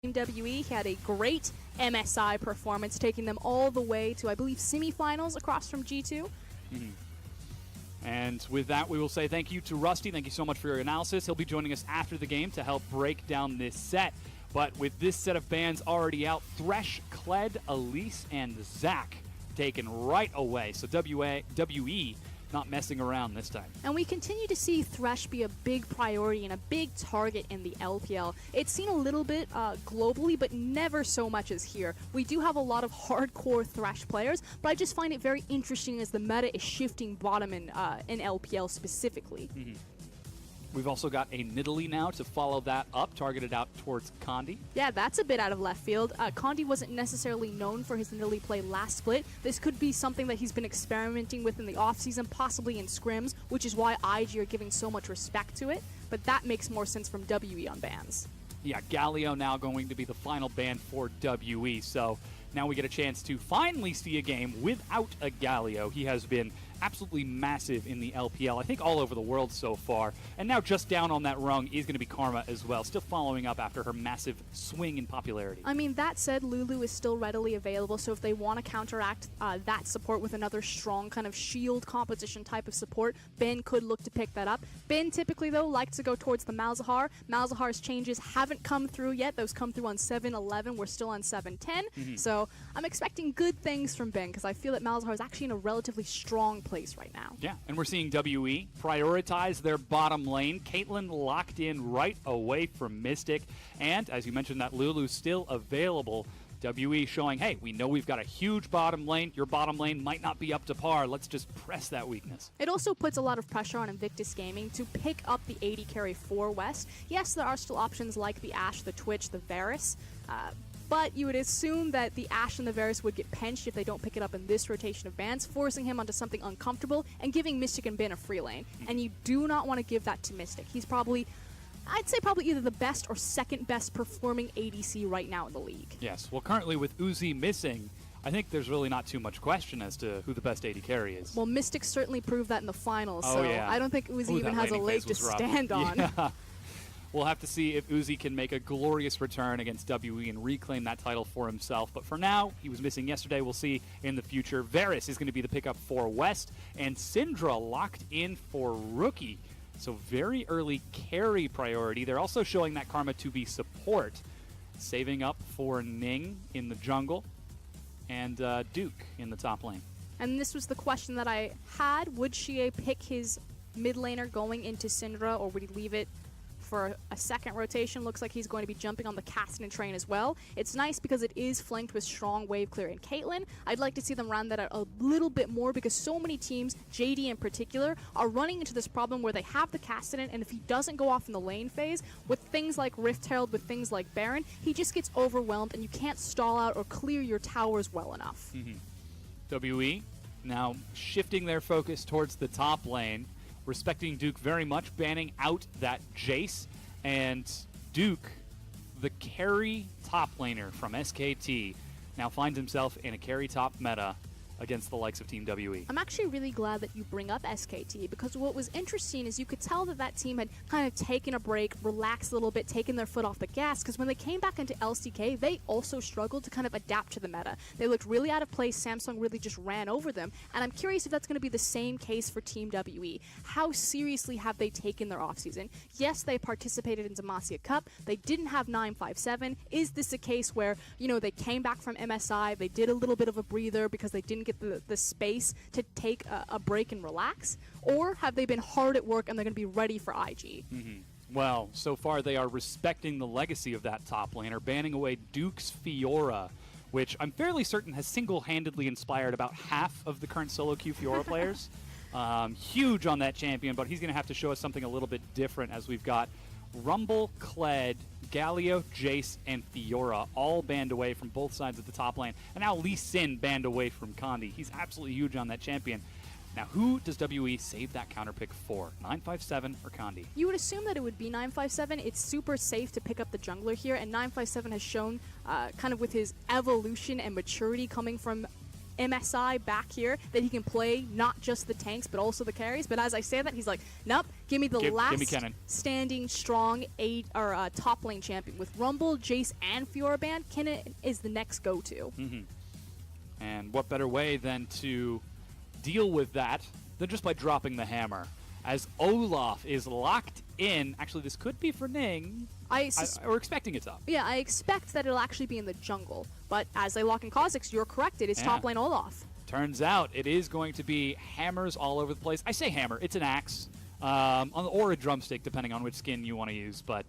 Team WE. He had a great MSI performance, taking them all the way to, I believe, semifinals across from G2. And with that, we will say thank you to Rusty. Thank you so much for your analysis. He'll be joining us after the game to help break down this set. But with this set of bans already out, Thresh, Kled, Elise, and Zach taken right away. So WE not messing around this time. And we continue to see Thresh be a big priority and a big target in the LPL. It's seen a little bit globally, but never so much as here. We do have a lot of hardcore Thresh players, but I just find it very interesting as the meta is shifting bottom in LPL specifically. We've also got a Nidalee now to follow that up, targeted out towards Condi. Yeah, that's a bit out of left field. Condi wasn't necessarily known for his Nidalee play last split. This could be something that he's been experimenting with in the offseason, possibly in scrims, which is why IG are giving so much respect to it. But that makes more sense from WE on bans. Yeah, Galio now going to be the final ban for WE. So now we get a chance to finally see a game without a Galio. He has been absolutely massive in the LPL, I think all over the world so far. And now just down on that rung is going to be Karma as well, still following up after her massive swing in popularity. I mean, that said, Lulu is still readily available, so if they want to counteract that support with another strong kind of shield composition type of support, Ben could look to pick that up. Ben typically, though, likes to go towards the Malzahar. Malzahar's changes haven't come through yet. Those come through on 7-11. We're still on 7-10. So I'm expecting good things from Ben, because I feel that Malzahar is actually in a relatively strong place right now. Yeah, and we're seeing WE prioritize their bottom lane. Caitlyn locked in right away from Mystic, and as you mentioned, that Lulu's still available. WE showing, hey, we know we've got a huge bottom lane. Your bottom lane might not be up to par. Let's just press that weakness. It also puts a lot of pressure on Invictus Gaming to pick up the AD carry for West. Yes, there are still options like the Ashe, the Twitch, the Varus, but you would assume that the Ashe and the Varus would get penched if they don't pick it up in this rotation of bans, forcing him onto something uncomfortable and giving Mystic and Ben a free lane. And you do not want to give that to Mystic. He's probably, I'd say probably either the best or second best performing ADC right now in the league. Yes, well currently with Uzi missing, I think there's really not too much question as to who the best AD carry is. Well, Mystic certainly proved that in the finals, Oh, so yeah. I don't think Uzi even has a leg to stand on. Yeah. We'll have to see if Uzi can make a glorious return against WE and reclaim that title for himself. But for now, he was missing yesterday. We'll see in the future. Varus is going to be the pickup for West, and Syndra locked in for Rookie. So very early carry priority. They're also showing that Karma to be support, saving up for Ning in the jungle and Duke in the top lane. And this was the question that I had. Would Shie pick his mid laner going into Syndra, or would he leave it for a second rotation? Looks like he's going to be jumping on the Cassidy train as well. It's nice because it is flanked with strong wave clear and Caitlyn. I'd like to see them round that out a little bit more, because so many teams, JD in particular, are running into this problem where they have the Cassidy, and if he doesn't go off in the lane phase, with things like Rift Herald, with things like Baron, he just gets overwhelmed and you can't stall out or clear your towers well enough. WE now shifting their focus towards the top lane, respecting Duke very much, banning out that Jace, and Duke, the carry top laner from SKT, now finds himself in a carry top meta against the likes of Team WE. I'm actually really glad that you bring up SKT, because what was interesting is you could tell that that team had kind of taken a break, relaxed a little bit, taken their foot off the gas, because when they came back into LCK, they also struggled to kind of adapt to the meta. They looked really out of place. Samsung really just ran over them, and I'm curious if that's going to be the same case for Team WE. How seriously have they taken their offseason? Yes, they participated in Demacia Cup. They didn't have 957. Is this a case where, you know, they came back from MSI, they did a little bit of a breather because they didn't get the space to take a break and relax? Or have they been hard at work and they're going to be ready for IG? Well, so far they are respecting the legacy of that top laner, banning away Duke's Fiora, which I'm fairly certain has single-handedly inspired about half of the current solo queue Fiora players. Huge on that champion, but he's going to have to show us something a little bit different, as we've got Rumble, Kled, Galio, Jace, and Fiora all banned away from both sides of the top lane. And now Lee Sin banned away from Condi. He's absolutely huge on that champion. Now, who does WE save that counter pick for? 957 or Condi? You would assume that it would be 957. It's super safe to pick up the jungler here, and 957 has shown kind of with his evolution and maturity coming from MSI back here that he can play not just the tanks but also the carries. But as I say that, he's like, nope, give me the last standing strong top lane champion. With Rumble, Jace, and Fiora Kennen is the next go-to. And what better way than to deal with that than just by dropping the hammer? As Olaf is locked in, actually this could be for Ning. We're expecting it's up. Yeah, I expect that it'll actually be in the jungle. But as they lock in Kha'Zix, you're correct, it is top lane Olaf. Turns out it is going to be hammers all over the place. I say hammer, it's an axe, or a drumstick, depending on which skin you want to use. But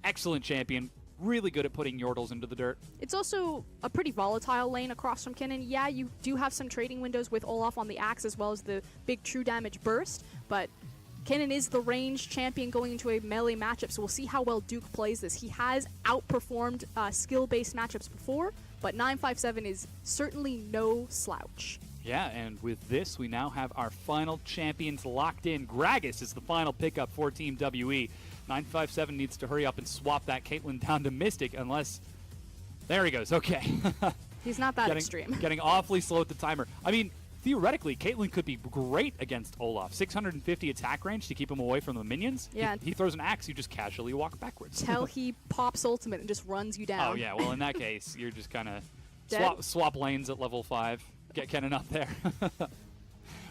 excellent champion. Really good at putting Yordles into the dirt. It's also a pretty volatile lane across from Kennen. Yeah, you do have some trading windows with Olaf on the axe as well as the big true damage burst, but Kennen is the ranged champion going into a melee matchup, so we'll see how well Duke plays this. He has outperformed skill-based matchups before, but 957 is certainly no slouch. Yeah, and with this, we now have our final champions locked in. Gragas is the final pickup for Team WE. 957 needs to hurry up and swap that Caitlyn down to Mystic, unless... There he goes, okay. He's not that extreme. Getting awfully slow at the timer. I mean, theoretically, Caitlyn could be great against Olaf. 650 attack range to keep him away from the minions. Yeah. He throws an axe, you just casually walk backwards. Till he pops ultimate and just runs you down. Oh, yeah, well, in that case, you're just kind of swap lanes at level 5. Get Kennen up there.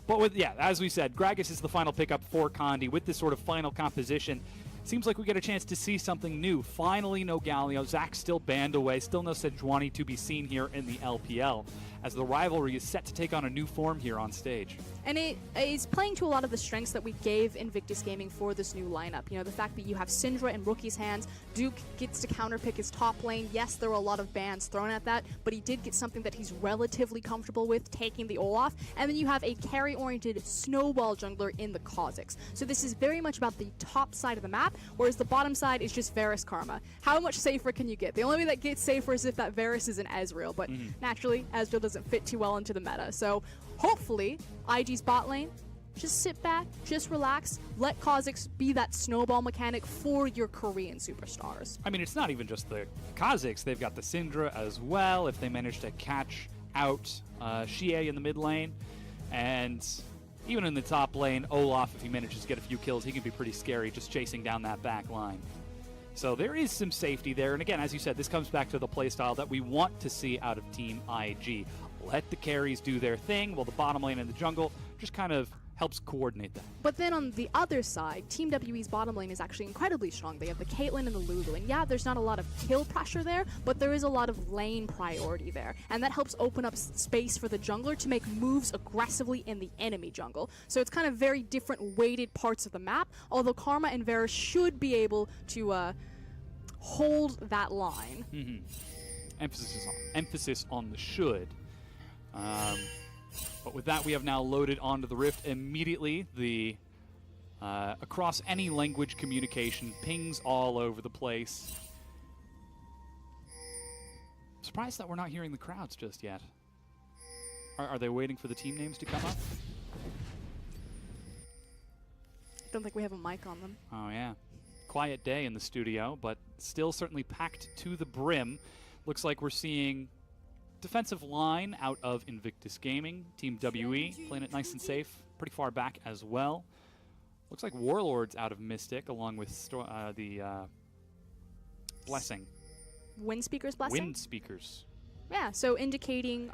But as we said, Gragas is the final pickup for Condi. With this sort of final composition, seems like we get a chance to see something new. Finally, no Galio. Zach's still banned away. Still no Sejuani to be seen here in the LPL, as the rivalry is set to take on a new form here on stage. And it is playing to a lot of the strengths that we gave Invictus Gaming for this new lineup. You know, the fact that you have Syndra in Rookie's hands, Duke gets to counterpick his top lane. Yes, there were a lot of bans thrown at that, but he did get something that he's relatively comfortable with, taking the Olaf. And then you have a carry-oriented snowball jungler in the Kha'Zix. So this is very much about the top side of the map, whereas the bottom side is just Varus Karma. How much safer can you get? The only way that gets safer is if that Varus is an Ezreal, but naturally, Ezreal doesn't fit too well into the meta. So hopefully, IG's bot lane, just sit back, just relax, let Kha'Zix be that snowball mechanic for your Korean superstars. I mean, it's not even just the Kha'Zix. They've got the Syndra as well, if they manage to catch out Xie in the mid lane. And even in the top lane, Olaf, if he manages to get a few kills, he can be pretty scary just chasing down that back line. So there is some safety there. And again, as you said, this comes back to the playstyle that we want to see out of Team IG. Let the carries do their thing, while the bottom lane and the jungle just kind of helps coordinate that. But then on the other side, Team WE's bottom lane is actually incredibly strong. They have the Caitlyn and the Lulu, and yeah, there's not a lot of kill pressure there, but there is a lot of lane priority there, and that helps open up space for the jungler to make moves aggressively in the enemy jungle. So it's kind of very different weighted parts of the map, although Karma and Varus should be able to hold that line. Emphasis on the should. But with that, we have now loaded onto the Rift immediately. The across any language communication, pings all over the place. Surprised that we're not hearing the crowds just yet. Are they waiting for the team names to come up? Don't think we have a mic on them. Oh, yeah. Quiet day in the studio, but still certainly packed to the brim. Looks like we're seeing defensive line out of Invictus Gaming. Team WE playing it nice and safe, pretty far back as well. Looks like Warlords out of Mystic, along with the Blessing. Wind Speaker's Blessing? Wind Speakers. Yeah, so indicating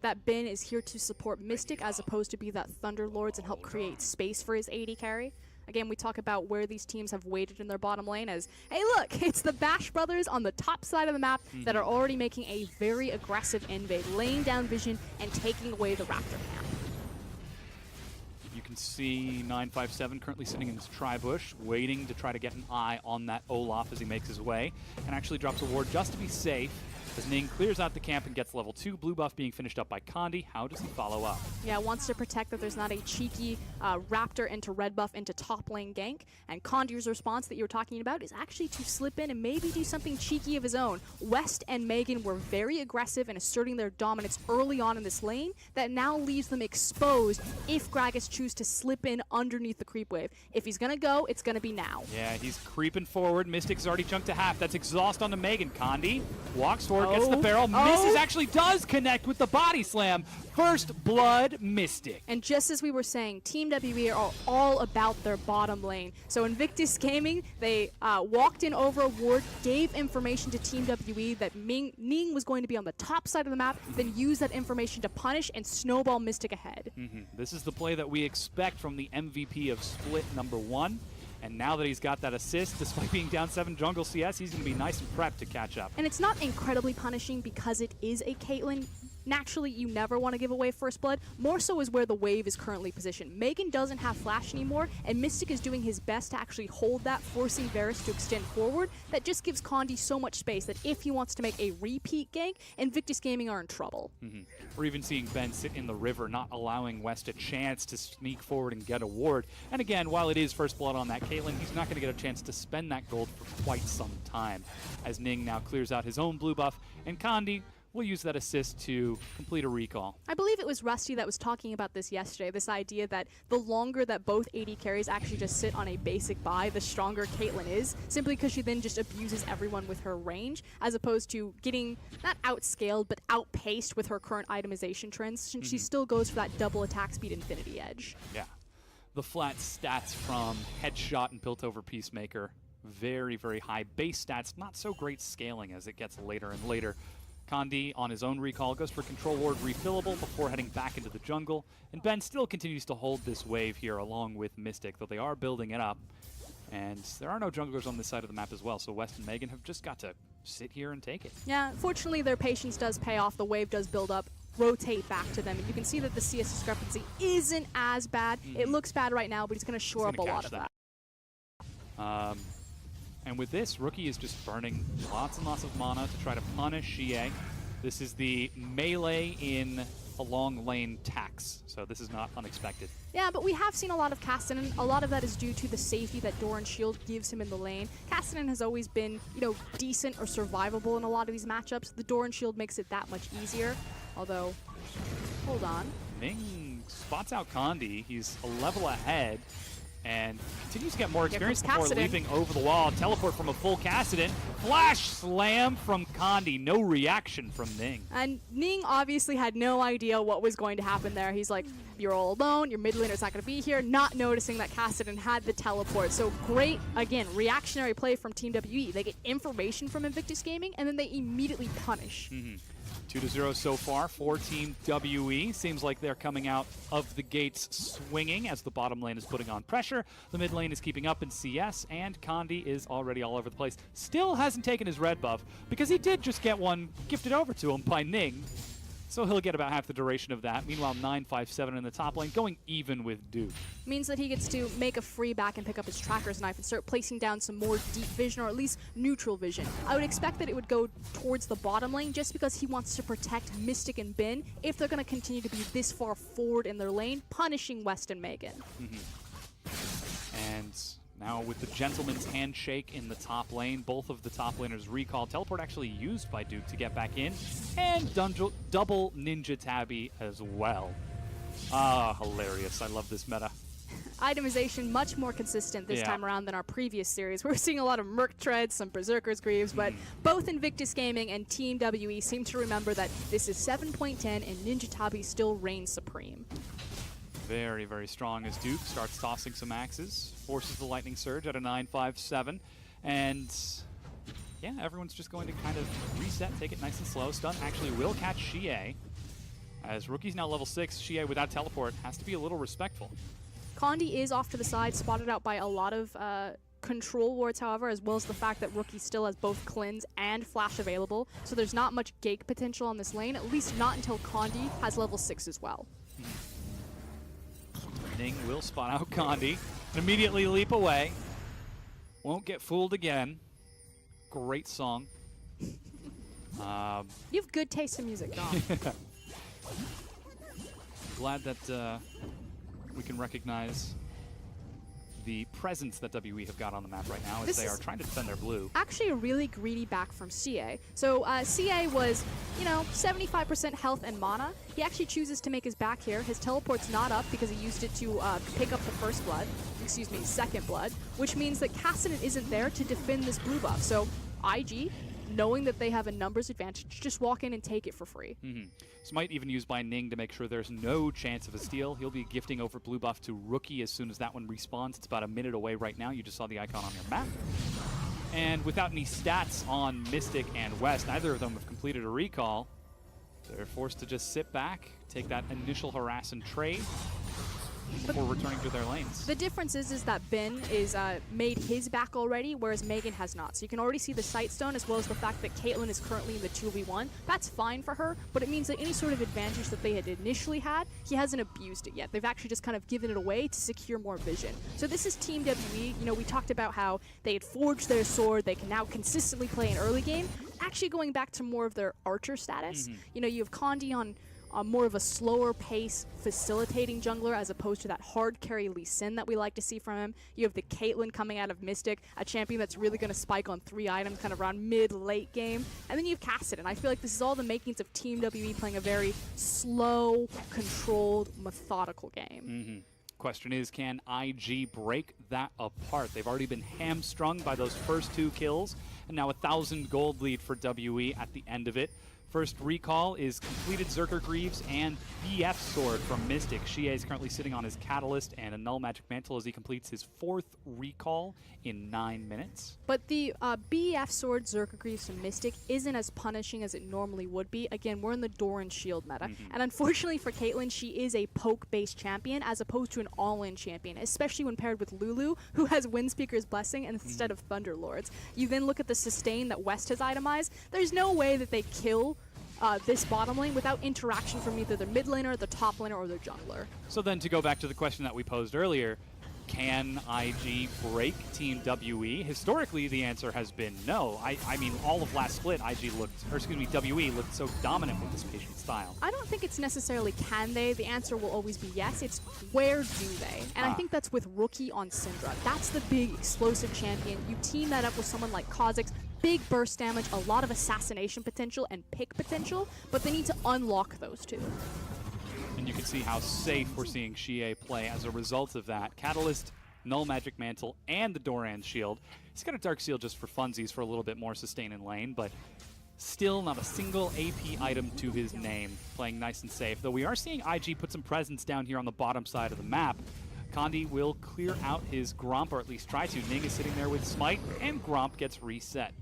that Ben is here to support Mystic as opposed to be that Thunderlords and help create space for his AD carry. Again, we talk about where these teams have weighted in their bottom lane as, hey look, it's the Bash brothers on the top side of the map that are already making a very aggressive invade, laying down vision and taking away the Raptor camp. You can see 957 currently sitting in his tri-bush, waiting to try to get an eye on that Olaf as he makes his way, and actually drops a ward just to be safe. As Ning clears out the camp and gets level 2, blue buff being finished up by Condi. How does he follow up? Yeah, wants to protect that there's not a cheeky Raptor into red buff into top lane gank. And Condi's response that you were talking about is actually to slip in and maybe do something cheeky of his own. West and Megan were very aggressive and asserting their dominance early on in this lane that now leaves them exposed if Gragas chooses to slip in underneath the creep wave. If he's going to go, it's going to be now. Yeah, he's creeping forward. Mystic's already jumped to half. That's exhaust onto Megan. Condi walks forward, gets the barrel, misses, actually does connect with the body slam. First blood, Mystic. And just as we were saying, Team WE are all about their bottom lane. So Invictus Gaming, they walked in over a ward, gave information to Team WE that Ning was going to be on the top side of the map, then used that information to punish and snowball Mystic ahead. This is the play that we expect from the MVP of Split #1. And now that he's got that assist, despite being down 7 jungle CS, he's going to be nice and prepped to catch up. And it's not incredibly punishing because it is a Caitlyn. Naturally, you never want to give away first blood. More so is where the wave is currently positioned. Megan doesn't have flash anymore, and Mystic is doing his best to actually hold that, forcing Varus to extend forward. That just gives Condi so much space that if he wants to make a repeat gank, Invictus Gaming are in trouble. We're even seeing Ben sit in the river, not allowing West a chance to sneak forward and get a ward. And again, while it is first blood on that Caitlyn, he's not going to get a chance to spend that gold for quite some time, as Ning now clears out his own blue buff, and Condi will use that assist to complete a recall. I believe it was Rusty that was talking about this yesterday, this idea that the longer that both AD carries actually just sit on a basic buy, the stronger Caitlyn is, simply because she then just abuses everyone with her range, as opposed to getting, not outscaled, but outpaced with her current itemization trends, since she still goes for that double attack speed Infinity Edge. Yeah. The flat stats from Headshot and Piltover Peacemaker, very, very high. Base stats, not so great scaling as it gets later and later. Condi, on his own recall, goes for Control Ward refillable before heading back into the jungle. And Ben still continues to hold this wave here along with Mystic, though they are building it up. And there are no junglers on this side of the map as well, so West and Megan have just got to sit here and take it. Yeah, fortunately their patience does pay off. The wave does build up, rotate back to them. And you can see that the CS discrepancy isn't as bad. It looks bad right now, but he's going to shore up a lot of that. And with this, Rookie is just burning lots and lots of mana to try to punish Xie. This is the melee in a long lane tax, so this is not unexpected. Yeah, but we have seen a lot of Castanen. A lot of that is due to the safety that Doran Shield gives him in the lane. Castanen has always been, you know, decent or survivable in a lot of these matchups. The Doran Shield makes it that much easier, although, hold on. Ning spots out Condi. He's a level ahead and continues to get more experience before leaping over the wall. Teleport from a full Cassidy. Flash slam from Condi. No reaction from Ning. And Ning obviously had no idea what was going to happen there. He's like, you're all alone, your mid laner's not going to be here, not noticing that Cassidy had the teleport. So great, again, reactionary play from Team WE. They get information from Invictus Gaming, and then they immediately punish. 2-0 so far for Team WE. Seems like they're coming out of the gates swinging as the bottom lane is putting on pressure. The mid lane is keeping up in CS, and Condi is already all over the place. Still hasn't taken his red buff, because he did just get one gifted over to him by Ning. So he'll get about half the duration of that. Meanwhile, 957 in the top lane, going even with Duke. Means that he gets to make a free back and pick up his tracker's knife and start placing down some more deep vision, or at least neutral vision. I would expect that it would go towards the bottom lane just because he wants to protect Mystic and Ben if they're going to continue to be this far forward in their lane, punishing West and Megan. And now with the Gentleman's Handshake in the top lane, both of the top laners recall. Teleport actually used by Duke to get back in, and double Ninja Tabby as well. Ah, hilarious. I love this meta. Itemization much more consistent this time around than our previous series. We're seeing a lot of Merc Treads, some Berserker's Greaves, but both Invictus Gaming and Team WE seem to remember that this is 7.10 and Ninja Tabby still reigns supreme. Very, very strong as Duke starts tossing some axes, forces the Lightning Surge at a 957, and yeah, everyone's just going to kind of reset, take it nice and slow. Stun actually will catch Xie. As Rookie's now level 6, Xie without teleport has to be a little respectful. Condi is off to the side, spotted out by a lot of control wards, however, as well as the fact that Rookie still has both Cleanse and Flash available, so there's not much gate potential on this lane, at least not until Condi has level 6 as well. Ning will spot out Condi and immediately leap away. Won't get fooled again. Great song. You have good taste in music, Dom. Glad that we can recognize the presence that WE have got on the map right now as they are trying to defend their blue. Actually a really greedy back from CA. So CA was, you know, 75% health and mana. He actually chooses to make his back here. His teleport's not up because he used it to pick up the first blood, second blood, which means that Cassidy isn't there to defend this blue buff. So IG knowing that they have a numbers advantage, just walk in and take it for free. Smite even used by Ning to make sure there's no chance of a steal. He'll be gifting over blue buff to Rookie as soon as that one respawns. It's about a minute away right now. You just saw the icon on your map. And without any stats on Mystic and West, neither of them have completed a recall. They're forced to just sit back, take that initial harass and trade before returning to their lanes. The difference is that Ben is made his back already, whereas Megan has not. So you can already see the Sightstone, as well as the fact that Caitlyn is currently in the 2v1. That's fine for her, but it means that any sort of advantage that they had initially had, he hasn't abused it yet. They've actually just kind of given it away to secure more vision. So this is Team WE. You know, we talked about how they had forged their sword. They can now consistently play an early game. Actually going back to more of their archer status. You know, you have Condi on more of a slower pace facilitating jungler as opposed to that hard carry Lee Sin that we like to see from him. You have the Caitlyn coming out of Mystic, a champion that's really going to spike on 3 items kind of around mid-late game. And then you have Cassidy. I feel like this is all the makings of Team WE playing a very slow, controlled, methodical game. Question is, can IG break that apart? They've already been hamstrung by those first 2 kills, and now 1,000 gold lead for WE at the end of it. First recall is completed Zerker Greaves and BF Sword from Mystic. Xie is currently sitting on his Catalyst and a Null Magic Mantle as he completes his 4th recall in 9 minutes. But the BF Sword Zerker Greaves from Mystic isn't as punishing as it normally would be. Again, we're in the Doran Shield meta. And unfortunately for Caitlyn, she is a poke-based champion as opposed to an all-in champion, especially when paired with Lulu, who has Windspeaker's Blessing instead of Thunderlords. You then look at the sustain that West has itemized. There's no way that they kill this bottom lane without interaction from either their mid laner, their top laner, or their jungler. So then to go back to the question that we posed earlier, can IG break Team WE? Historically, the answer has been no. I mean, all of last split, WE looked so dominant with this patient style. I don't think it's necessarily can they. The answer will always be yes. It's where do they? And I think that's with Rookie on Syndra. That's the big explosive champion. You team that up with someone like Kha'Zix, big burst damage, a lot of assassination potential and pick potential, but they need to unlock those two. And you can see how safe we're seeing Xie play as a result of that. Catalyst, Null Magic Mantle, and the Doran Shield. He's got a Dark Seal just for funsies for a little bit more sustain in lane, but still not a single AP item to his name. Playing nice and safe, though we are seeing IG put some presence down here on the bottom side of the map. Condi will clear out his Gromp, or at least try to. Ning is sitting there with Smite, and Gromp gets reset.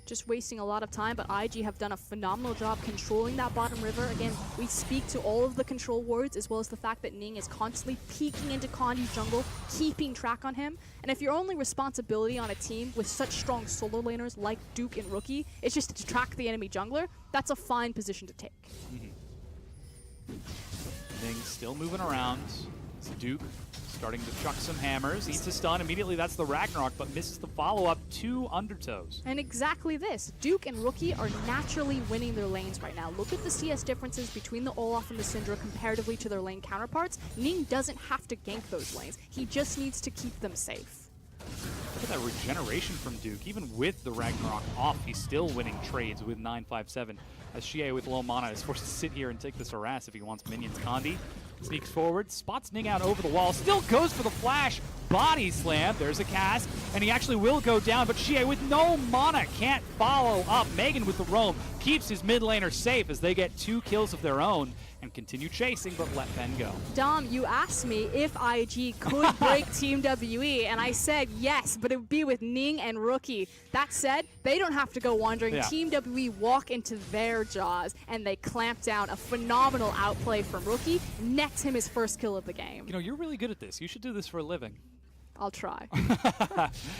Just wasting a lot of time, but IG have done a phenomenal job controlling that bottom river. Again, we speak to all of the control wards, as well as the fact that Ning is constantly peeking into Condi's jungle, keeping track on him. And if your only responsibility on a team with such strong solo laners like Duke and Rookie is just to track the enemy jungler, that's a fine position to take. Ning still moving around. It's Duke starting to chuck some hammers, eats a stun, immediately that's the Ragnarok, but misses the follow-up to Undertows. And exactly this, Duke and Rookie are naturally winning their lanes right now. Look at the CS differences between the Olaf and the Syndra comparatively to their lane counterparts. Ning doesn't have to gank those lanes, he just needs to keep them safe. Look at that regeneration from Duke. Even with the Ragnarok off, he's still winning trades with 957. As Xie with low mana is forced to sit here and take this harass if he wants minions. Condi sneaks forward, spots Ning out over the wall, still goes for the flash. Body slam, there's a cast, and he actually will go down, but Xie with no mana can't follow up. Megan with the roam keeps his mid laner safe as they get 2 kills of their own and continue chasing, but let Ben go. Dom, you asked me if IG could break Team WE, and I said yes, but it would be with Ning and Rookie. That said, they don't have to go wandering. Yeah. Team WE walk into their jaws, and they clamp down. A phenomenal outplay from Rookie, nets him his first kill of the game. You know, you're really good at this. You should do this for a living. I'll try.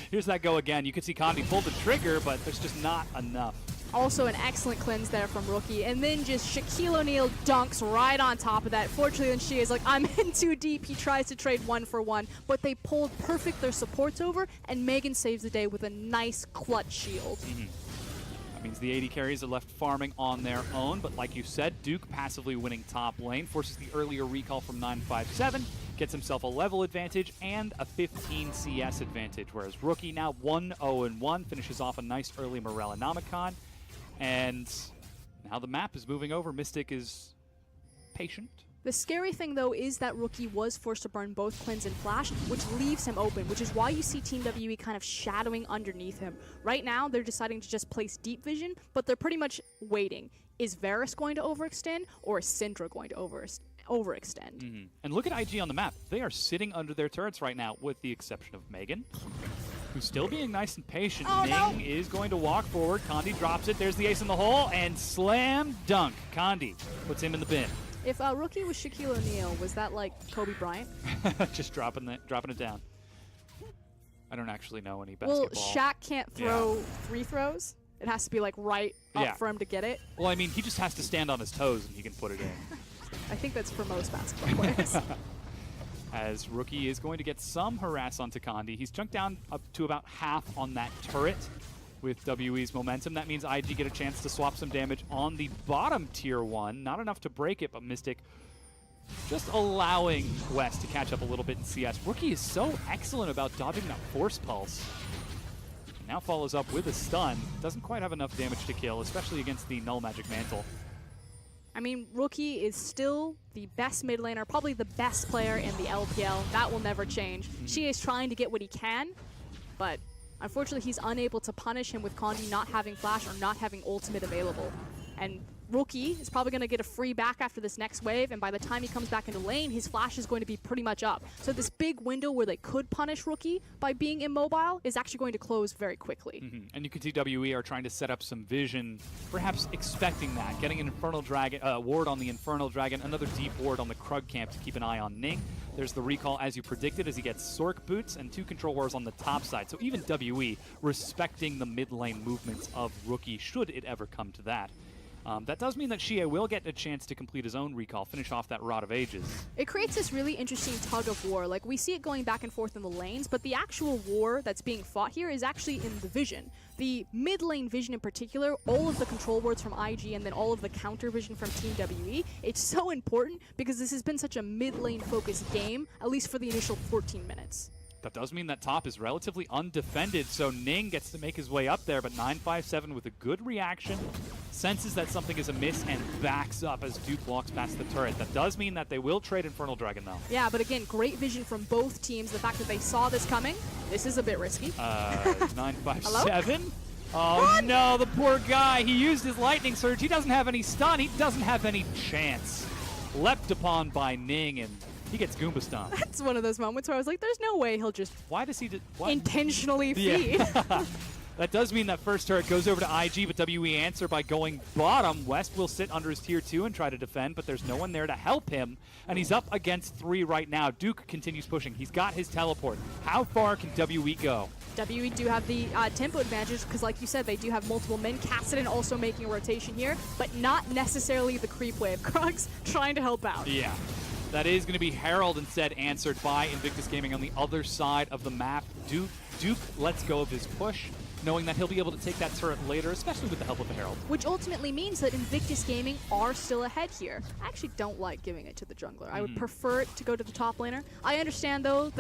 Here's that go again. You can see Condi pull the trigger, but there's just not enough. Also an excellent cleanse there from Rookie, and then just Shaquille O'Neal dunks right on top of that. Fortunately, then she is like, I'm in too deep. He tries to trade 1 for 1, but they pulled perfect their supports over, and Megan saves the day with a nice clutch shield. That means the AD carries are left farming on their own, but like you said, Duke passively winning top lane, forces the earlier recall from 957, gets himself a level advantage and a 15 CS advantage, whereas Rookie now 1-0-1, finishes off a nice early Morellonomicon. And now the map is moving over. Mystic is patient, The scary thing, though, is that Rookie was forced to burn both Cleanse and Flash, which leaves him open, which is why you see Team WE kind of shadowing underneath him. Right now, they're deciding to just place Deep Vision, but they're pretty much waiting. Is Varus going to overextend, or is Syndra going to overextend? And look at IG on the map. They are sitting under their turrets right now, with the exception of Megan, who's still being nice and patient. Ning is going to walk forward. Condi drops it. There's the ace in the hole, and slam dunk. Condi puts him in the bin. If Rookie was Shaquille O'Neal, was that like Kobe Bryant? Just dropping it down. I don't actually know any basketball. Well, Shaq can't throw free throws. It has to be like right up for him to get it. Well, I mean, he just has to stand on his toes and he can put it in. I think that's for most basketball players. As Rookie is going to get some harass onto Condi. He's chunked down up to about half on that turret with WE's momentum. That means IG get a chance to swap some damage on the bottom tier 1. Not enough to break it, but Mystic just allowing West to catch up a little bit in CS. Rookie is so excellent about dodging that Force Pulse. Now follows up with a stun. Doesn't quite have enough damage to kill, especially against the Null Magic Mantle. I mean, Rookie is still the best mid laner, probably the best player in the LPL. That will never change. She is trying to get what he can, but unfortunately he's unable to punish him with Condi not having flash or not having ultimate available. And Rookie is probably going to get a free back after this next wave, and by the time he comes back into lane, his flash is going to be pretty much up. So this big window where they could punish Rookie by being immobile is actually going to close very quickly. And you can see WE are trying to set up some vision, perhaps expecting that, getting an Infernal Dragon, ward on the Infernal Dragon, another deep ward on the Krug camp to keep an eye on Ning. There's the recall as you predicted as he gets Sork boots and 2 control wars on the top side. So even WE respecting the mid lane movements of Rookie should it ever come to that. That does mean that Xie will get a chance to complete his own recall, finish off that Rod of Ages. It creates this really interesting tug of war. Like, we see it going back and forth in the lanes, but the actual war that's being fought here is actually in the vision. The mid lane vision in particular, all of the control wards from IG and then all of the counter vision from Team WE, it's so important because this has been such a mid lane focused game, at least for the initial 14 minutes. That does mean that top is relatively undefended, so Ning gets to make his way up there, but 957 with a good reaction, senses that something is amiss, and backs up as Duke walks past the turret. That does mean that they will trade Infernal Dragon, though. Yeah, but again, great vision from both teams. The fact that they saw this coming, this is a bit risky. 957? Oh no, the poor guy. He used his Lightning Surge. He doesn't have any stun. He doesn't have any chance. Leapt upon by Ning, and he gets Goomba Stomp. That's one of those moments where I was like, there's no way he'll just intentionally feed. That does mean that first turret goes over to IG, but WE answer by going bottom. West will sit under his tier 2 and try to defend, but there's no one there to help him, and he's up against 3 right now. Duke continues pushing. He's got his teleport. How far can WE go? WE do have the tempo advantage because, like you said, they do have multiple men. Kassadin also making a rotation here, but not necessarily the creep wave. Krug's trying to help out. Yeah. That is going to be Herald instead, answered by Invictus Gaming on the other side of the map. Duke lets go of his push, knowing that he'll be able to take that turret later, especially with the help of the Herald. Which ultimately means that Invictus Gaming are still ahead here. I actually don't like giving it to the jungler. I would prefer it to go to the top laner. I understand, though,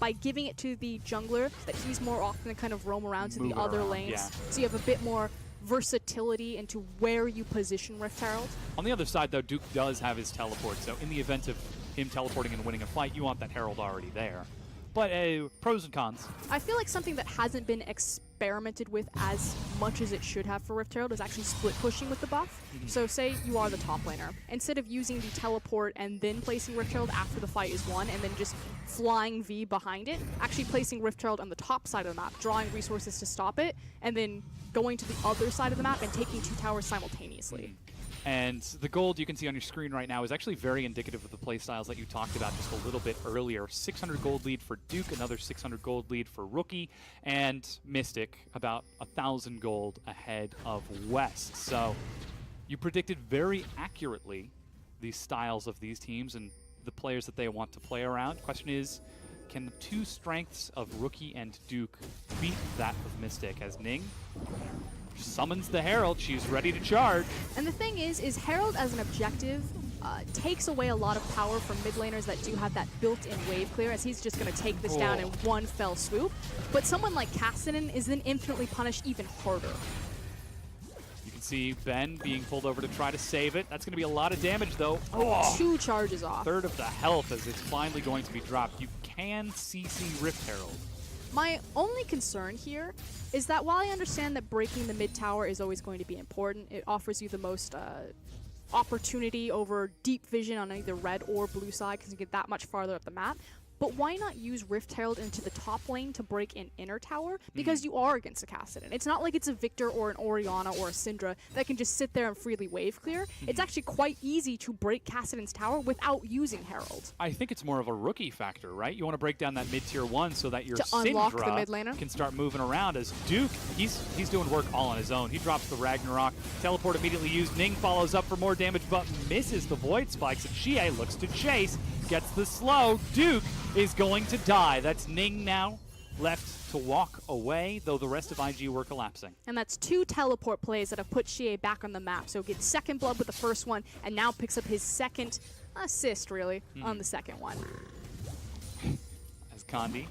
by giving it to the jungler, that he's more often to kind of roam around to the other lanes. Yeah. So you have a bit more versatility into where you position Rift Herald. On the other side, though, Duke does have his teleport, so in the event of him teleporting and winning a fight, you want that Herald already there. But pros and cons. I feel like something that hasn't been experimented with as much as it should have for Rift Herald is actually split pushing with the buff. So say you are the top laner. Instead of using the teleport and then placing Rift Herald after the fight is won and then just flying V behind it, actually placing Rift Herald on the top side of the map, drawing resources to stop it, and then going to the other side of the map and taking 2 towers simultaneously. And the gold you can see on your screen right now is actually very indicative of the playstyles that you talked about just a little bit earlier. 600 gold lead for Duke, another 600 gold lead for Rookie, and Mystic about 1,000 gold ahead of West. So you predicted very accurately the styles of these teams and the players that they want to play around. Question is, can the 2 strengths of Rookie and Duke beat that of Mystic as Ning summons the Herald? She's ready to charge. And the thing is Herald as an objective takes away a lot of power from mid laners that do have that built-in wave clear, as he's just going to take this down in one fell swoop. But someone like Kassadin is then infinitely punished even harder. You can can see Ben being pulled over to try to save it. That's going to be a lot of damage, though. Oh, 2 charges off. Third of the health as it's finally going to be dropped. You can CC Rift Herald. My only concern here is that while I understand that breaking the mid tower is always going to be important, it offers you the most opportunity over deep vision on either red or blue side because you get that much farther up the map. But why not use Rift Herald into the top lane to break an inner tower? Because you are against a Kassadin. It's not like it's a Victor or an Orianna or a Syndra that can just sit there and freely wave clear. It's actually quite easy to break Kassadin's tower without using Herald. I think it's more of a rookie factor, right? You want to break down that mid-tier 1 so that your unlock the mid Syndra laner. can start moving around. As Duke, he's doing work all on his own. He drops the Ragnarok. Teleport immediately used. Ning follows up for more damage, but misses the Void Spikes. And Xie looks to chase. Gets the slow. Duke is going to die. That's Ning now left to walk away, though the rest of IG were collapsing. And that's 2 teleport plays that have put Xie back on the map. So gets second blood with the first one, and now picks up his second assist, really, on the second one. As Kandi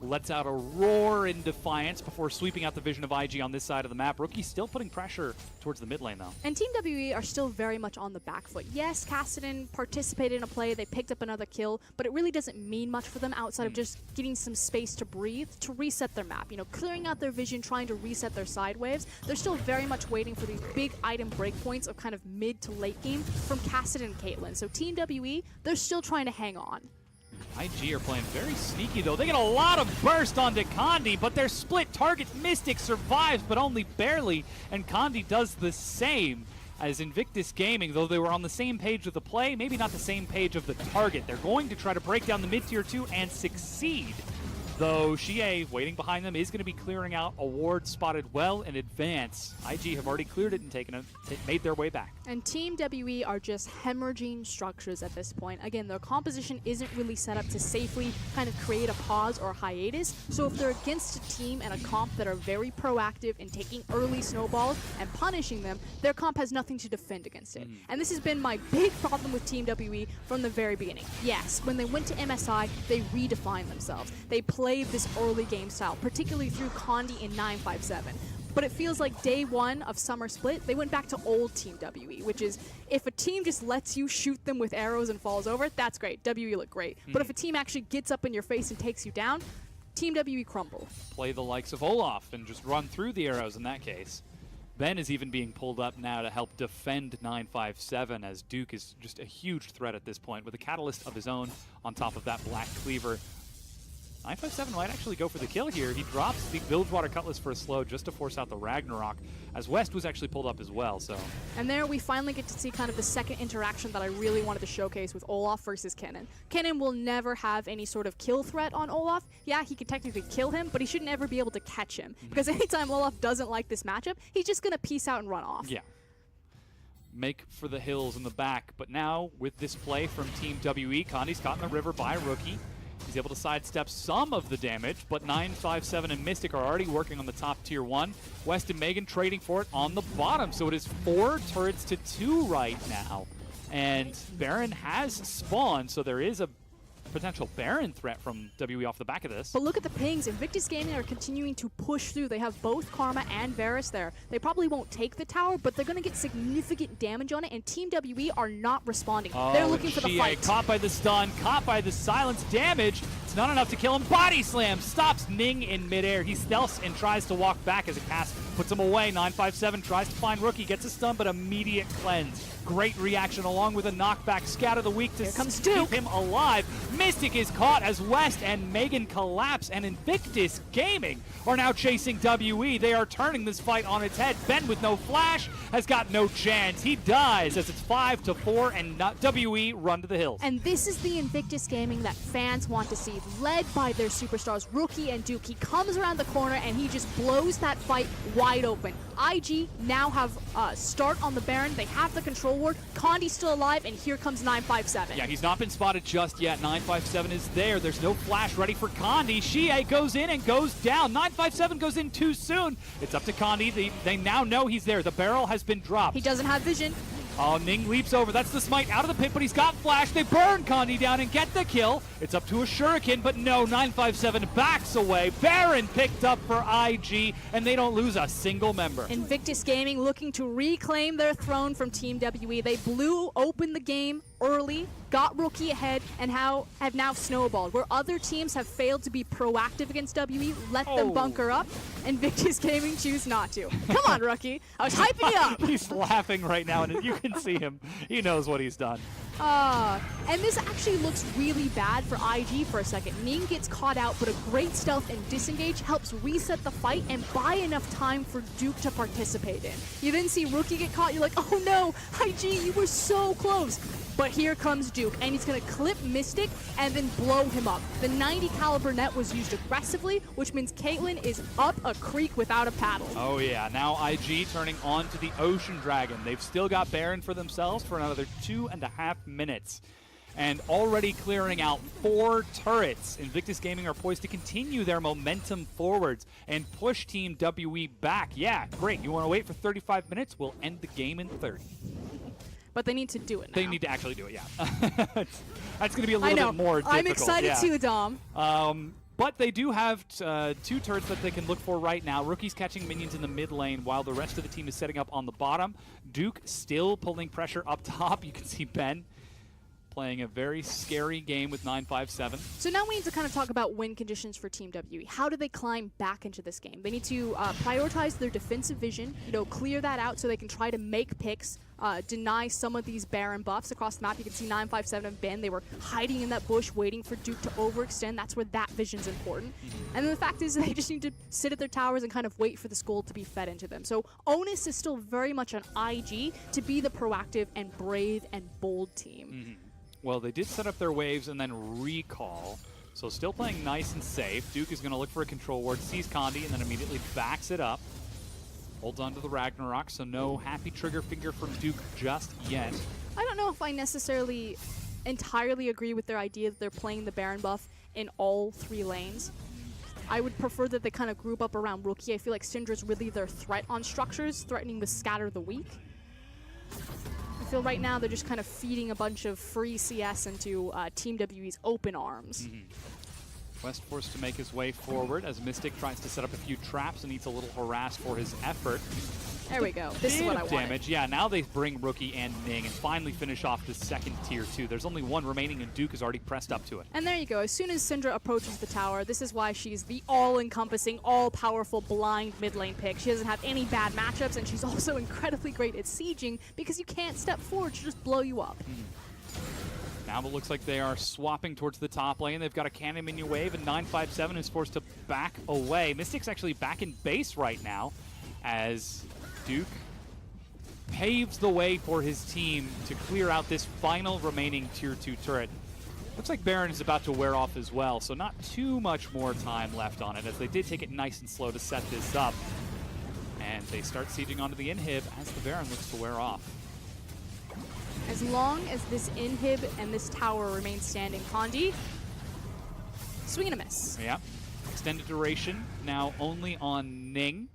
lets out a roar in defiance before sweeping out the vision of IG on this side of the map. Rookie still putting pressure towards the mid lane, though. And Team WE are still very much on the back foot. Yes, Kassadin participated in a play, they picked up another kill, but it really doesn't mean much for them outside of just getting some space to breathe, to reset their map. You know, clearing out their vision, trying to reset their side waves. They're still very much waiting for these big item breakpoints of kind of mid to late game from Kassadin and Caitlyn. So Team WE, they're still trying to hang on. IG are playing very sneaky, though. They get a lot of burst onto Kandi, but their split target Mystic survives, but only barely, and Kandi does the same as Invictus Gaming, though they were on the same page of the play, maybe not the same page of the target. They're going to try to break down the mid-tier 2 and succeed. Though Xie, waiting behind them, is going to be clearing out a ward spotted well in advance. IG have already cleared it and made their way back. And Team WE are just hemorrhaging structures at this point. Again, their composition isn't really set up to safely kind of create a pause or a hiatus. So if they're against a team and a comp that are very proactive in taking early snowballs and punishing them, their comp has nothing to defend against it. And this has been my big problem with Team WE from the very beginning. Yes, when they went to MSI, they redefined themselves. They played this early game style, particularly through Kandi in 957. But it feels like day 1 of Summer Split, they went back to old Team WE, which is if a team just lets you shoot them with arrows and falls over, that's great. WE look great. But if a team actually gets up in your face and takes you down, Team WE crumble. Play the likes of Olaf and just run through the arrows in that case. Ben is even being pulled up now to help defend 957, as Duke is just a huge threat at this point with a catalyst of his own on top of that Black Cleaver. 957 might actually go for the kill here. He drops the Bilgewater Cutlass for a slow just to force out the Ragnarok, as West was actually pulled up as well. So, and there we finally get to see kind of the second interaction that I really wanted to showcase with Olaf versus Kennen. Kennen will never have any sort of kill threat on Olaf. Yeah, he could technically kill him, but he should never be able to catch him. Because anytime Olaf doesn't like this matchup, he's just going to peace out and run off. Yeah. Make for the hills in the back. But now, with this play from Team WE, Kandi's caught in the river by Rookie. He's able to sidestep some of the damage, but 957 and Mystic are already working on the top tier 1. West and Megan trading for it on the bottom, so it is 4 turrets to 2 right now. And Baron has spawned, so there is a potential Baron threat from WE off the back of this. But look at the pings. Invictus Gaming are continuing to push through. They have both Karma and Varus there. They probably won't take the tower, but they're going to get significant damage on it, and Team WE are not responding. They're looking for the fight. Caught by the stun, caught by the silence damage. It's not enough to kill him. Body slam stops Ning in midair. He stealths and tries to walk back as a cast puts him away. 957 tries to find Rookie, gets a stun, but immediate cleanse. Great reaction along with a knockback. Scatter the weak to keep him alive. Mystic is caught as West and Megan collapse, and Invictus Gaming are now chasing WE. They are turning this fight on its head. Ben with no flash has got no chance. He dies as it's 5-4 and WE run to the hills. And this is the Invictus Gaming that fans want to see, led by their superstars Rookie and Duke. He comes around the corner and he just blows that fight wide open. IG now have start on the Baron. They have the control ward. Kandi's still alive, and here comes 957. Yeah, he's not been spotted just yet. 957 is there. There's no flash ready for Kandi. Xie goes in and goes down. 957 goes in too soon. It's up to Kandi. They now know he's there. The barrel has been dropped. He doesn't have vision. Oh, Ning leaps over. That's the smite out of the pit, but he's got flash. They burn Condi down and get the kill. It's up to a shuriken, but no, 957 backs away. Baron picked up for IG, and they don't lose a single member. Invictus Gaming looking to reclaim their throne from Team WE. They blew open the game early, got Rookie ahead, and have now snowballed. Where other teams have failed to be proactive against WE, let them bunker up. Invictus Gaming choose not to. Come on, Rookie. I was hyping you up. He's laughing right now, and you can see him. He knows what he's done. And this actually looks really bad for IG for a second. Ning gets caught out, but a great stealth and disengage helps reset the fight and buy enough time for Duke to participate in. You then see Rookie get caught, you're like, oh no, IG, you were so close. But here comes Duke, and he's going to clip Mystic and then blow him up. The 90 caliber net was used aggressively, which means Caitlyn is up a creek without a paddle. Oh yeah, now IG turning on to the Ocean Dragon. They've still got Baron for themselves for another 2.5 minutes. And already clearing out 4 turrets. Invictus Gaming are poised to continue their momentum forwards and push Team WE back. Yeah, great. You want to wait for 35 minutes? We'll end the game in 30. But they need to do it now. They need to actually do it, yeah. That's going to be a little bit more difficult. I'm excited too, Dom. But they do have 2 turrets that they can look for right now. Rookie's catching minions in the mid lane while the rest of the team is setting up on the bottom. Duke still pulling pressure up top. You can see Ben playing a very scary game with 957. So now we need to kind of talk about win conditions for Team WE. How do they climb back into this game? They need to prioritize their defensive vision, clear that out so they can try to make picks, deny some of these Baron buffs across the map. You can see 957 and Ben, they were hiding in that bush waiting for Duke to overextend. That's where that vision's important. And then the fact is they just need to sit at their towers and kind of wait for this gold to be fed into them. So onus is still very much on IG to be the proactive and brave and bold team. Well, they did set up their waves and then recall. So still playing nice and safe. Duke is going to look for a control ward, sees Condi, and then immediately backs it up. Holds on to the Ragnarok, so no happy trigger finger from Duke just yet. I don't know if I necessarily entirely agree with their idea that they're playing the Baron buff in all 3 lanes. I would prefer that they kind of group up around Rookie. I feel like Syndra's really their threat on structures, threatening with Scatter the Weak. I feel right now they're just kind of feeding a bunch of free CS into Team WE's open arms. West forced to make his way forward as Mystic tries to set up a few traps and needs a little harassed for his effort. There we go. This is what I wanted. Damage. Yeah, now they bring Rookie and Ning and finally finish off the second tier 2. There's only 1 remaining and Duke is already pressed up to it. And there you go. As soon as Syndra approaches the tower, this is why she's the all-encompassing, all-powerful blind mid lane pick. She doesn't have any bad matchups, and she's also incredibly great at sieging because you can't step forward, she'll just blow you up. Now it looks like they are swapping towards the top lane. They've got a cannon minion wave, and 957 is forced to back away. Mystic's actually back in base right now as Duke paves the way for his team to clear out this final remaining tier 2 turret. Looks like Baron is about to wear off as well, so not too much more time left on it, as they did take it nice and slow to set this up. And they start sieging onto the inhib as the Baron looks to wear off. As long as this inhib and this tower remain standing, Condi, swing and a miss. Yeah. Extended duration now only on Ning,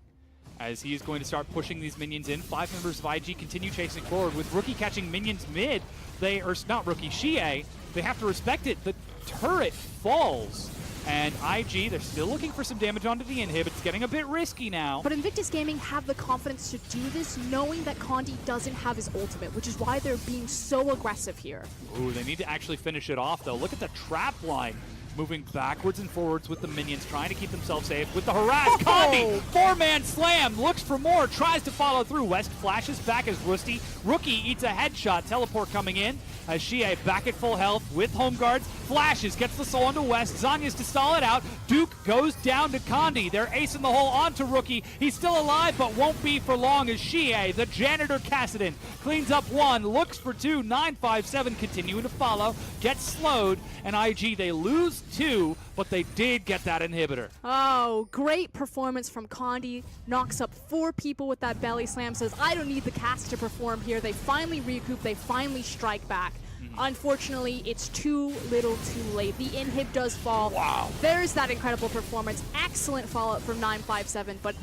as he is going to start pushing these minions in. 5 members of IG continue chasing forward with Rookie catching minions mid. They are not Rookie, Xie. They have to respect it. The turret falls. And IG, they're still looking for some damage onto the inhib. It's getting a bit risky now. But Invictus Gaming have the confidence to do this, knowing that Condi doesn't have his ultimate, which is why they're being so aggressive here. Ooh, they need to actually finish it off, though. Look at the trap line. Moving backwards and forwards with the minions, trying to keep themselves safe with the harass. Condi, 4-man slam, looks for more, tries to follow through. West flashes back as Rookie eats a headshot. Teleport coming in as Xie back at full health with home guards. Flashes, gets the soul onto West. Zanya's to stall it out. Duke goes down to Condi. They're acing the hole onto Rookie. He's still alive, but won't be for long as Xie, the janitor Cassidon, cleans up 1, looks for 2. 957 continuing to follow, gets slowed, and IG, they lose 2, but they did get that inhibitor. Oh, great performance from Condi. Knocks up 4 people with that belly slam. Says, I don't need the cast to perform here. They finally recoup. They finally strike back. Unfortunately, it's too little too late. The inhib does fall. Wow. There's that incredible performance. Excellent follow-up from 957, but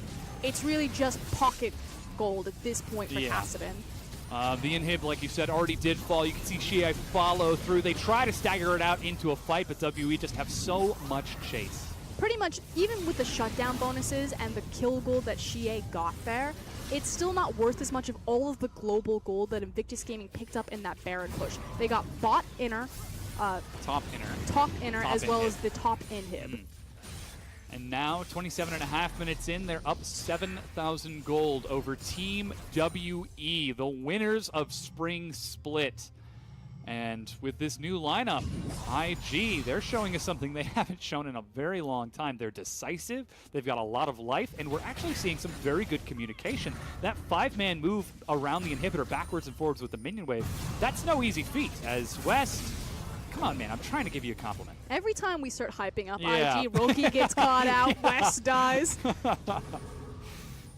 it's really just pocket gold at this point for Cassidon. The inhib, like you said, already did fall. You can see Xie follow through. They try to stagger it out into a fight, but WE just have so much chase. Pretty much, even with the shutdown bonuses and the kill gold that Xie got there, it's still not worth as much of all of the global gold that Invictus Gaming picked up in that Baron push. They got bot inner, top inner, as well as the top inhib. And now, 27.5 minutes in, they're up 7,000 gold over Team WE, the winners of Spring Split. And with this new lineup, IG, they're showing us something they haven't shown in a very long time. They're decisive, they've got a lot of life, and we're actually seeing some very good communication. That 5-man move around the inhibitor backwards and forwards with the minion wave, that's no easy feat, as West... Come on, man, I'm trying to give you a compliment. Every time we start hyping up IG, Roki gets caught out, West dies.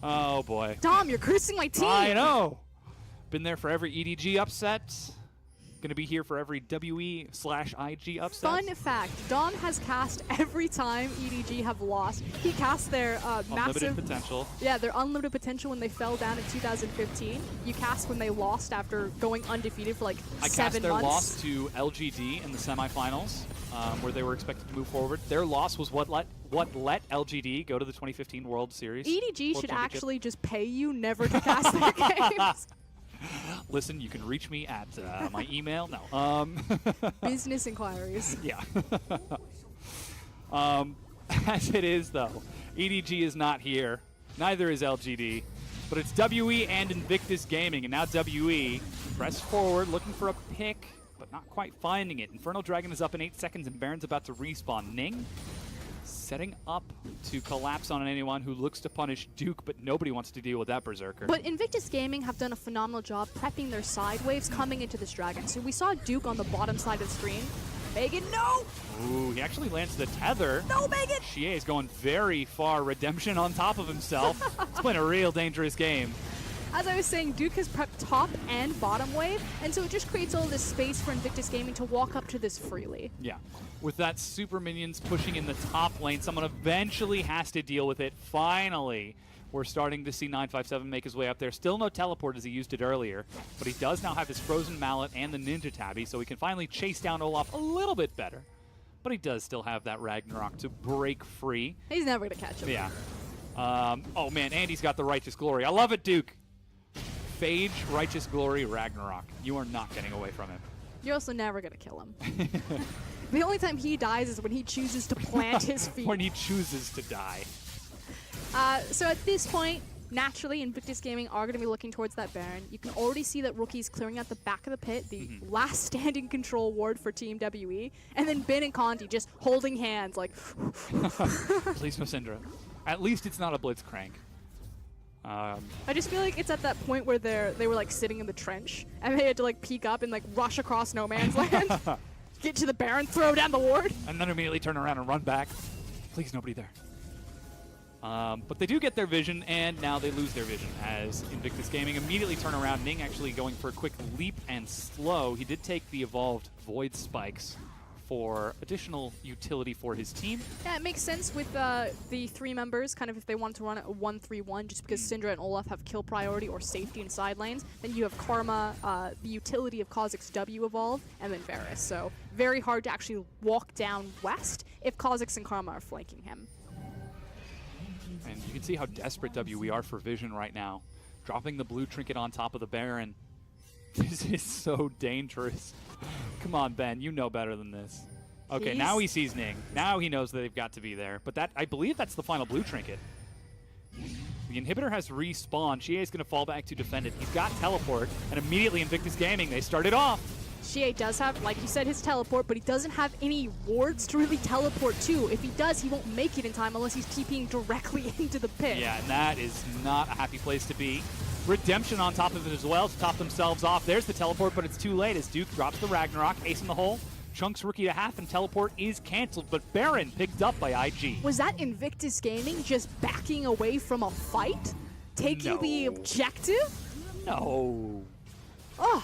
Oh, boy. Dom, you're cursing my team. I know. Been there for every EDG upset. Going to be here for every WE/IG upset. Fun fact, Dom has cast every time EDG have lost. He cast their unlimited potential. Yeah, their unlimited potential when they fell down in 2015. You cast when they lost after going undefeated for like 7 months. I cast their loss to LGD in the semifinals, where they were expected to move forward. Their loss was what let LGD go to the 2015 World Series. EDG should actually just pay you never to cast their games. Listen, you can reach me at my email. No. Business inquiries. Yeah. As it is, though, EDG is not here. Neither is LGD. But it's WE and Invictus Gaming. And now WE press forward, looking for a pick, but not quite finding it. Infernal Dragon is up in 8 seconds, and Baron's about to respawn. Ning setting up to collapse on anyone who looks to punish Duke, but nobody wants to deal with that Berserker. But Invictus Gaming have done a phenomenal job prepping their side waves coming into this Dragon. So we saw Duke on the bottom side of the screen. Megan, no! Ooh, he actually lands the tether. No, Megan! Xie is going very far. Redemption on top of himself. It's been a real dangerous game. As I was saying, Duke has prepped top and bottom wave, and so it just creates all this space for Invictus Gaming to walk up to this freely. Yeah. With that super minions pushing in the top lane, someone eventually has to deal with it. Finally, we're starting to see 957 make his way up there. Still no teleport as he used it earlier, but he does now have his frozen mallet and the ninja tabby, so he can finally chase down Olaf a little bit better. But he does still have that Ragnarok to break free. He's never going to catch him. Yeah. Oh man, Andy's got the Righteous Glory. I love it, Duke. Phage, Righteous Glory, Ragnarok. You are not getting away from him. You're also never going to kill him. The only time he dies is when he chooses to plant his feet. When he chooses to die. So at this point, naturally, Invictus Gaming are going to be looking towards that Baron. You can already see that Rookie's clearing out the back of the pit, the last standing control ward for Team WE, and then Ben and Conti just holding hands like... Please no Syndra. At least it's not a Blitzcrank. I just feel like it's at that point where they were like sitting in the trench, and they had to like peek up and like rush across no man's land, get to the Baron, throw down the ward, and then immediately turn around and run back. Please, nobody there. But they do get their vision, and now they lose their vision as Invictus Gaming immediately turn around. Ning actually going for a quick leap and slow. He did take the evolved Void Spikes for additional utility for his team. Yeah, it makes sense with the 3 members, kind of if they want to run a 1-3-1, just because Syndra and Olaf have kill priority or safety in side lanes. Then you have Karma, the utility of Kha'Zix's W evolve, and then Varus. So very hard to actually walk down west if Kha'Zix and Karma are flanking him. And you can see how desperate WE are for vision right now. Dropping the blue trinket on top of the Baron. This is so dangerous. Come on, Ben, you know better than this. Okay, now he sees Ning. Now he knows that they've got to be there. But that, I believe that's the final blue trinket. The inhibitor has respawned. Xie is going to fall back to defend it. He's got teleport, and immediately Invictus Gaming, they started off. Xie does have, like you said, his teleport, but he doesn't have any wards to really teleport to. If he does, he won't make it in time unless he's TPing directly into the pit. Yeah, and that is not a happy place to be. Redemption on top of it as well to top themselves off. There's the teleport, but it's too late as Duke drops the Ragnarok, ace in the hole, chunks Rookie to half, and teleport is canceled, but Baron picked up by IG. Was that Invictus Gaming just backing away from a fight? Taking the objective? No. Oh,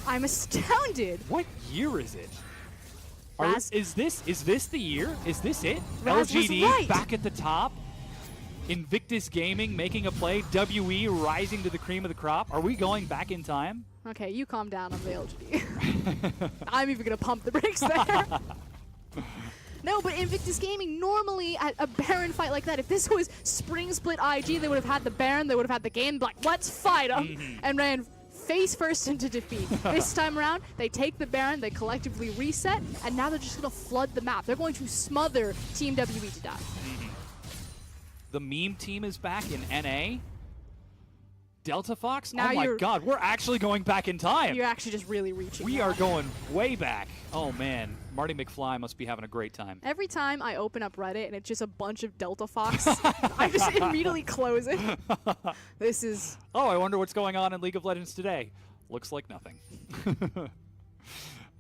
I'm astounded. What year is it? Is this the year? Is this it? Raz was LGD right. back at the top? Invictus Gaming making a play, WE rising to the cream of the crop. Are we going back in time? Okay, you calm down on the LGD. I'm even going to pump the brakes there. No, but Invictus Gaming, normally at a Baron fight like that, if this was Spring Split IG, they would have had the Baron, they would have had the game, like, let's fight them, and ran face first into defeat. This time around, they take the Baron, they collectively reset, and now they're just going to flood the map. They're going to smother Team WE to death. The meme team is back in NA. Delta Fox? Now oh my god, we're actually going back in time. You're actually just really reaching. We are going way back. Oh man, Marty McFly must be having a great time. Every time I open up Reddit and it's just a bunch of Delta Fox, I just immediately close it. This is... Oh, I wonder what's going on in League of Legends today. Looks like nothing.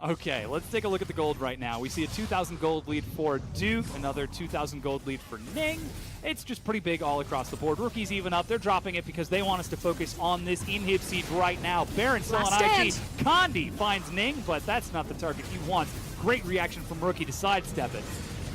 Okay, let's take a look at the gold right now. We see a 2,000 gold lead for Duke, another 2,000 gold lead for Ning. It's just pretty big all across the board. Rookies even up. They're dropping it because they want us to focus on this inhib siege right now. Baron still on IG. Condi finds Ning, but that's not the target he wants. Great reaction from Rookie to sidestep it.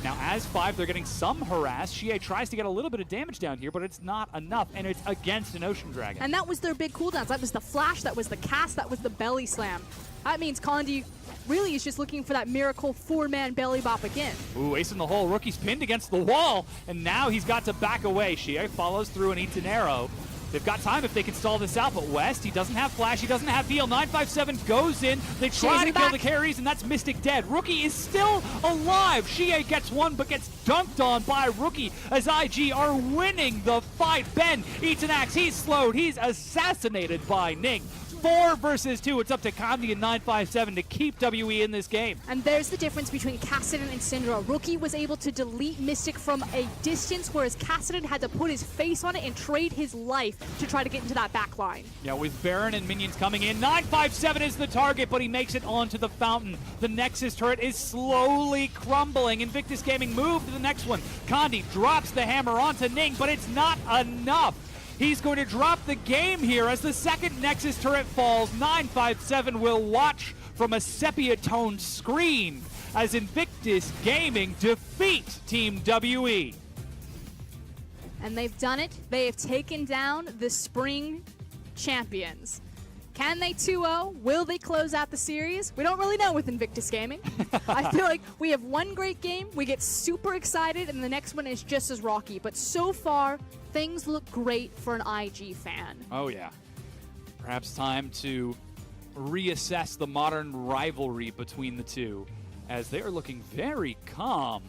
Now, as 5, they're getting some harass. Xie tries to get a little bit of damage down here, but it's not enough, and it's against an Ocean Dragon. And that was their big cooldowns. That was the flash, that was the cast, that was the belly slam. That means Condi really is just looking for that miracle 4-man belly bop again. Ooh, ace in the hole. Rookie's pinned against the wall, and now he's got to back away. Xie follows through and eats an arrow. They've got time if they can stall this out, but West, he doesn't have flash, he doesn't have heal. 957 goes in. They try to kill the carries, and that's Mystic dead. Rookie is still alive. Xie gets one, but gets dunked on by Rookie as IG are winning the fight. Ben eats an axe. He's slowed. He's assassinated by Ning. 4 versus 2. It's up to Condi and 957 to keep WE in this game. And there's the difference between Kassadin and Syndra. Rookie was able to delete Mystic from a distance, whereas Kassadin had to put his face on it and trade his life to try to get into that back line. Yeah, with Baron and minions coming in, 957 is the target, but he makes it onto the fountain. The Nexus turret is slowly crumbling. Invictus Gaming move to the next one. Condi drops the hammer onto Ning, but it's not enough. He's going to drop the game here as the second Nexus turret falls. 957 will watch from a sepia-toned screen as Invictus Gaming defeat Team WE. And they've done it. They have taken down the spring champions. Can they 2-0? Will they close out the series? We don't really know with Invictus Gaming. I feel like we have one great game, we get super excited, and the next one is just as rocky. But so far, things look great for an IG fan. Oh, yeah. Perhaps time to reassess the modern rivalry between the two, as they are looking very calm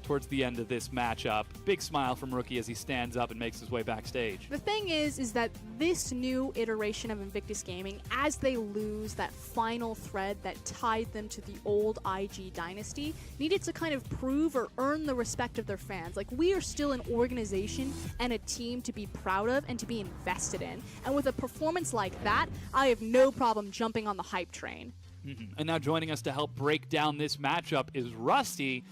towards the end of this matchup. Big smile from Rookie as he stands up and makes his way backstage. The thing is that this new iteration of Invictus Gaming, as they lose that final thread that tied them to the old IG dynasty, needed to kind of prove or earn the respect of their fans. Like, we are still an organization and a team to be proud of and to be invested in. And with a performance like that, I have no problem jumping on the hype train. And now joining us to help break down this matchup is Rusty.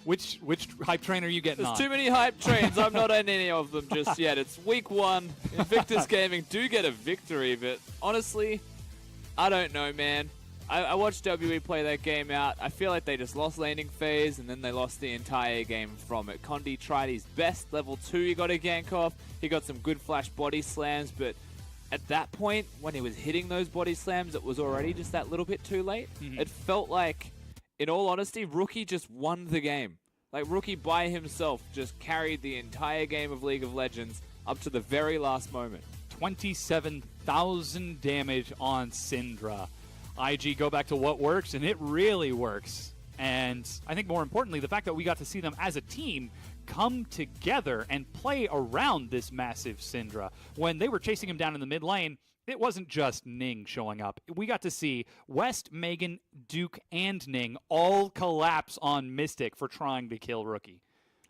Which hype train are you getting on? There's too many hype trains. I'm not on any of them just yet. It's week 1. Invictus Gaming do get a victory, but honestly, I don't know, man. I watched WE play that game out. I feel like they just lost landing phase, and then they lost the entire game from it. Condi tried his best. Level 2 he got a gank off. He got some good flash body slams, but at that point, when he was hitting those body slams, it was already just that little bit too late. It felt like, in all honesty, Rookie just won the game. Like, Rookie by himself just carried the entire game of League of Legends up to the very last moment. 27,000 damage on Syndra. IG go back to what works, and it really works. And I think more importantly, the fact that we got to see them as a team come together and play around this massive Syndra. When they were chasing him down in the mid lane, it wasn't just Ning showing up. We got to see West, Megan, Duke, and Ning all collapse on Mystic for trying to kill Rookie.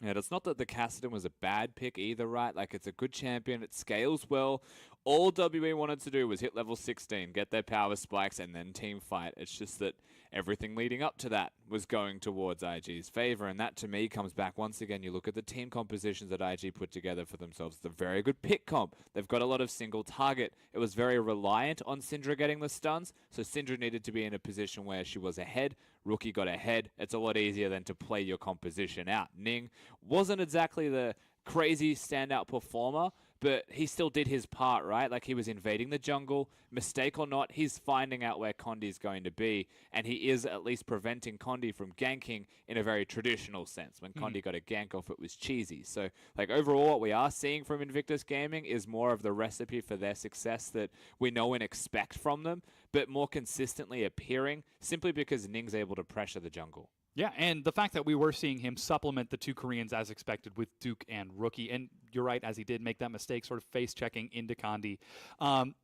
Yeah, it's not that the Kassadin was a bad pick either, right? Like, it's a good champion. It scales well. All WE wanted to do was hit level 16, get their power spikes, and then team fight. It's just that everything leading up to that was going towards IG's favor, and that to me comes back once again. You look at the team compositions that IG put together for themselves. It's a very good pick comp. They've got a lot of single target. It was very reliant on Syndra getting the stuns, so Syndra needed to be in a position where she was ahead. Rookie got ahead. It's a lot easier than to play your composition out. Ning wasn't exactly the crazy standout performer, but he still did his part, right? Like, he was invading the jungle. Mistake or not, he's finding out where Condi's going to be, and he is at least preventing Condi from ganking in a very traditional sense. When Condi got a gank off, it was cheesy. So, like, overall, what we are seeing from Invictus Gaming is more of the recipe for their success that we know and expect from them, but more consistently appearing simply because Ning's able to pressure the jungle. Yeah, and the fact that we were seeing him supplement the two Koreans as expected with Duke and Rookie, and you're right, as he did make that mistake, sort of face-checking into Condi,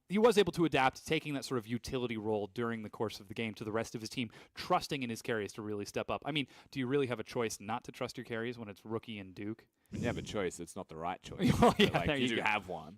he was able to adapt, taking that sort of utility role during the course of the game to the rest of his team, trusting in his carries to really step up. I mean, do you really have a choice not to trust your carries when it's Rookie and Duke? You have a choice. It's not the right choice. Well, yeah, like, you do go. have one.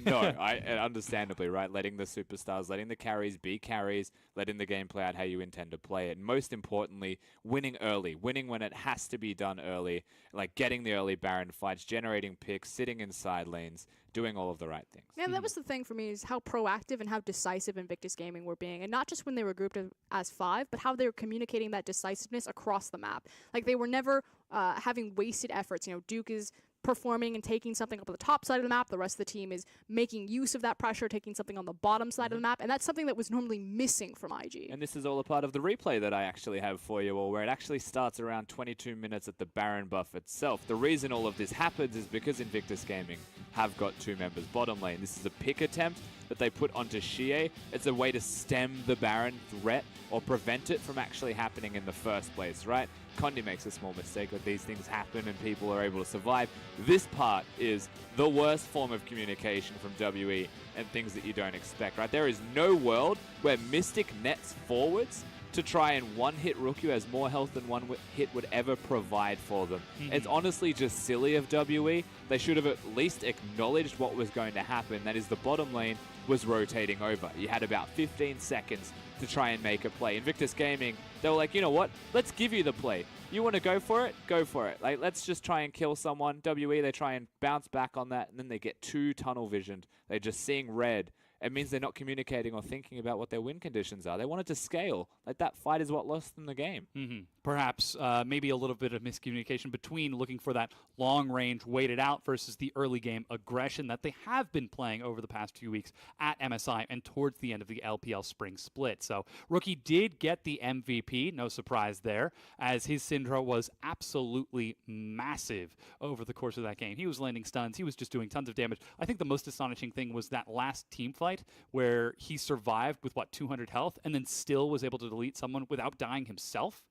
No, understandably, right? Letting the superstars, letting the carries be carries, letting the game play out how you intend to play it. And most importantly, winning early. Winning when it has to be done early. Like getting the early Baron fights, generating picks, sitting in side lanes, doing all of the right things. Yeah, that was the thing for me, is how proactive and how decisive Invictus Gaming were being. And not just when they were grouped as 5, but how they were communicating that decisiveness across the map. Like, they were never having wasted efforts. You know, Duke is performing and taking something up on the top side of the map. The rest of the team is making use of that pressure, taking something on the bottom side of the map. And that's something that was normally missing from IG. And this is all a part of the replay that I actually have for you all, where it actually starts around 22 minutes at the Baron buff itself. The reason all of this happens is because Invictus Gaming have got 2 members bottom lane. This is a pick attempt that they put onto Xie. It's a way to stem the Baron threat or prevent it from actually happening in the first place, right? Condi makes a small mistake, but these things happen and people are able to survive. This part is the worst form of communication from WE and things that you don't expect, right? There is no world where Mystic nets forwards to try and one-hit Rookie, who has more health than one hit would ever provide for them. It's honestly just silly of WE. They should have at least acknowledged what was going to happen. That is, the bottom lane was rotating over. You had about 15 seconds to try and make a play. Invictus Gaming, they were like, you know what? Let's give you the play. You want to go for it? Go for it. Like, let's just try and kill someone. WE, they try and bounce back on that, and then they get too tunnel visioned. They're just seeing red. It means they're not communicating or thinking about what their win conditions are. They wanted to scale. Like, that fight is what lost them the game. Perhaps maybe a little bit of miscommunication between looking for that long-range, waited out versus the early game aggression that they have been playing over the past few weeks at MSI and towards the end of the LPL spring split. So Rookie did get the MVP, no surprise there, as his Syndra was absolutely massive over the course of that game. He was landing stuns. He was just doing tons of damage. I think the most astonishing thing was that last team fight where he survived with, 200 health and then still was able to delete someone without dying himself.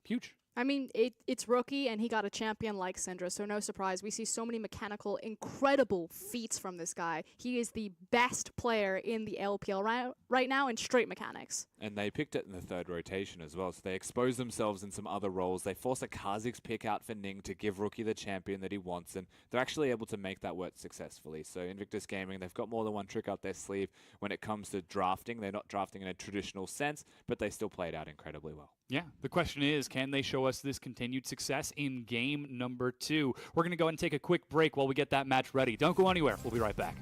Huge. I mean, it's Rookie, and he got a champion like Syndra, so no surprise. We see so many mechanical, incredible feats from this guy. He is the best player in the LPL right now in straight mechanics. And they picked it in the 3rd rotation as well, so they exposed themselves in some other roles. They force a Kha'Zix pick out for Ning to give Rookie the champion that he wants, and they're actually able to make that work successfully. So Invictus Gaming, they've got more than one trick up their sleeve when it comes to drafting. They're not drafting in a traditional sense, but they still play it out incredibly well. Yeah, the question is, can they show us this continued success in game number 2? We're going to go ahead and take a quick break while we get that match ready. Don't go anywhere. We'll be right back.